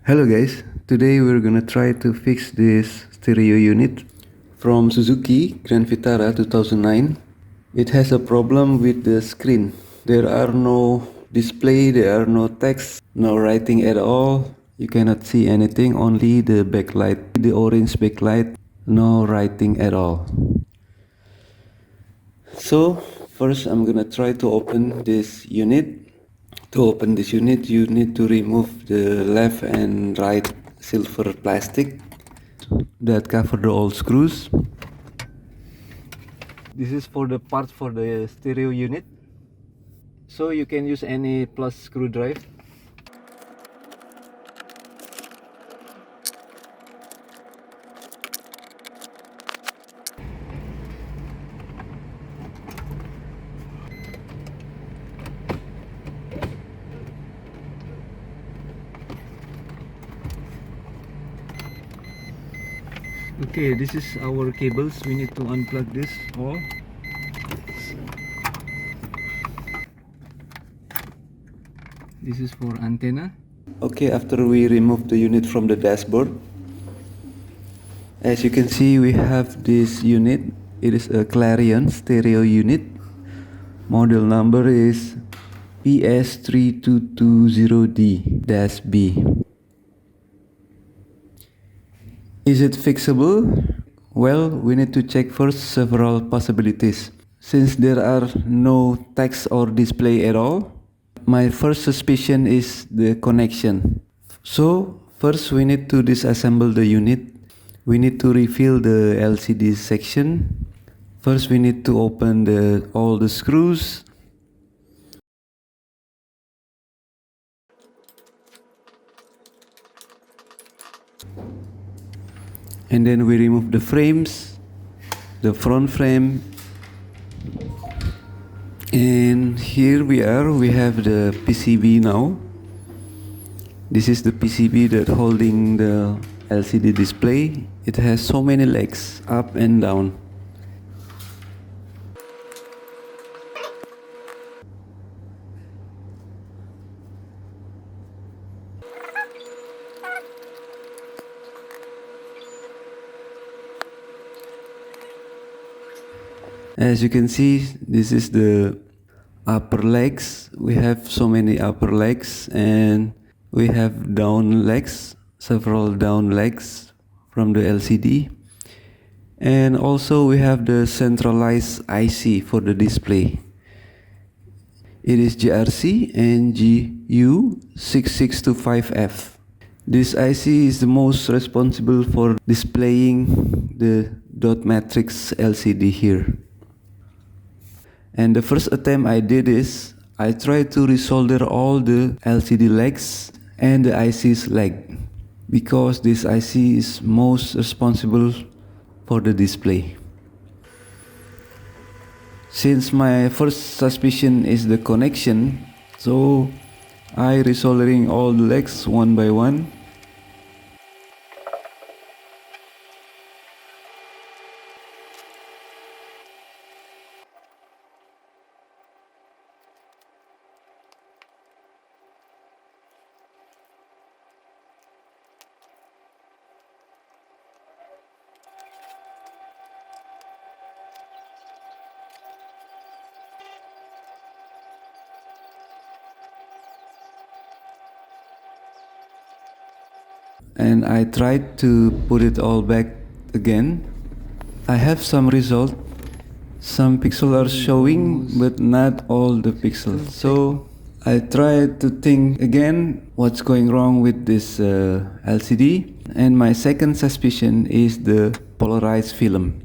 Hello guys, today we're gonna try to fix this stereo unit from Suzuki Vitara 2009. It has a problem with the screen. There are no display, there are no text, no writing at all. You cannot see anything, only the backlight, the orange backlight, no writing at all. So first I'm gonna try to open this unit. To open this unit, you need to remove the left and right silver plastic that cover the old screws. This is for the parts for the stereo unit, so you can use any plus screwdriver. Okay, this is our cables. We need to unplug this all. This is for antenna. Okay, after we remove the unit from the dashboard, as you can see, we have this unit. It is a Clarion stereo unit. Model number is PS3220D-B. Is it fixable? Well, we need to check first several possibilities. Since there are no text or display at all, my first suspicion is the connection. So, first we need to disassemble the unit. We need to refill the LCD section. First we need to open all the screws. And then we remove the frames, the front frame, and here we are. We have the PCB now. This is the PCB that holding the LCD display. It has so many legs, up and down. As you can see, this is the upper legs. We have so many upper legs, and we have down legs, several down legs from the LCD. And also we have the centralized IC for the display. It is GRC NGU6625F. This IC is the most responsible for displaying the dot matrix LCD here. And the first attempt I did is, I tried to resolder all the LCD legs and the IC's leg, because this IC is most responsible for the display. Since my first suspicion is the connection, so I resoldering all the legs one by one. And I tried to put it all back again. I have some result. Some pixels are showing, but not all the pixels. So I tried to think again what's going wrong with this LCD. And my second suspicion is the polarized film.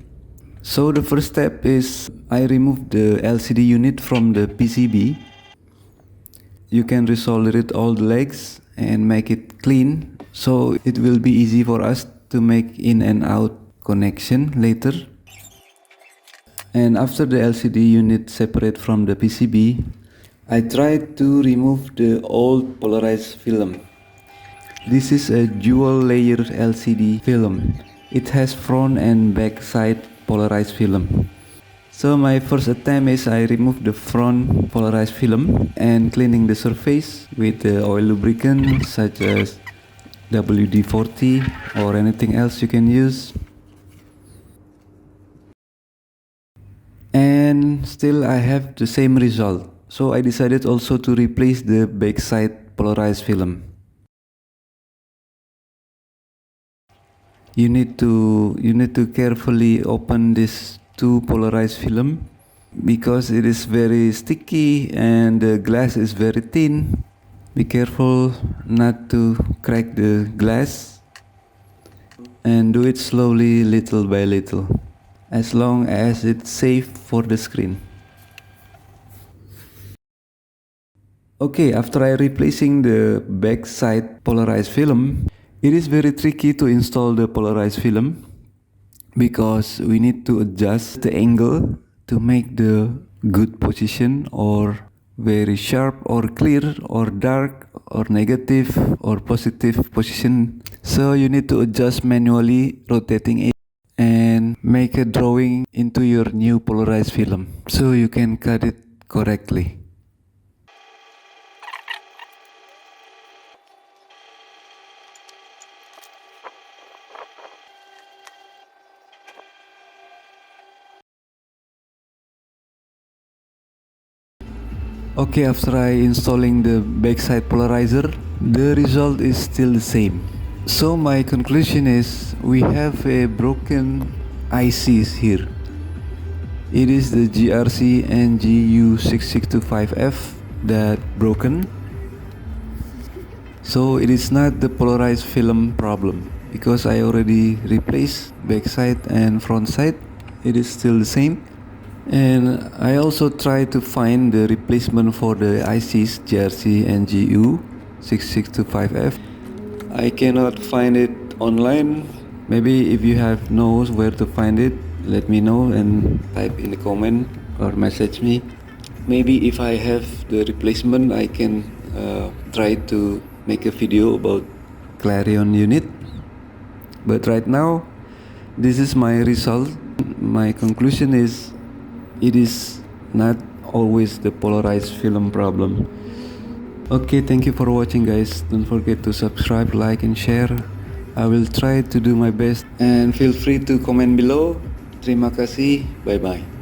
So the first step is I removed the LCD unit from the PCB. You can resolder it all the legs and make it clean, so it will be easy for us to make in and out connection later. And after the LCD unit separate from the PCB, I tried to remove the old polarized film. This is a dual layer LCD film. It has front and back side polarized film. So my first attempt is I removed the front polarized film and cleaning the surface with the oil lubricant such as WD-40 or anything else you can use. And still I have the same result. So I decided also to replace the backside polarized film. You need to carefully open this two polarized film because it is very sticky and the glass is very thin. Be careful not to crack the glass and do it slowly, little by little, as long as it's safe for the screen. Okay, after I replacing the backside polarized film, it is very tricky to install the polarized film because we need to adjust the angle to make the good position or very sharp or clear or dark or negative or positive position. So you need to adjust manually, rotating it and make a drawing into your new polarized film so you can cut it correctly. Okay, after I installing the backside polarizer, the result is still the same. So my conclusion is we have a broken ICs here. It is the GRC and GU6625F that broken. So it is not the polarized film problem because I already replaced backside and front side. It is still the same. And I also try to find the replacement for the ICs GRC and GU6625F. I cannot find it online. Maybe if you have knows where to find it, let me know and type in the comment or message me. Maybe if I have the replacement, I can try to make a video about Clarion unit. But right now, this is my result. My conclusion is it is not always the polarized film problem. Okay, thank you for watching guys. Don't forget to subscribe, like and share. I will try to do my best and feel free to comment below. Terima kasih. Bye bye.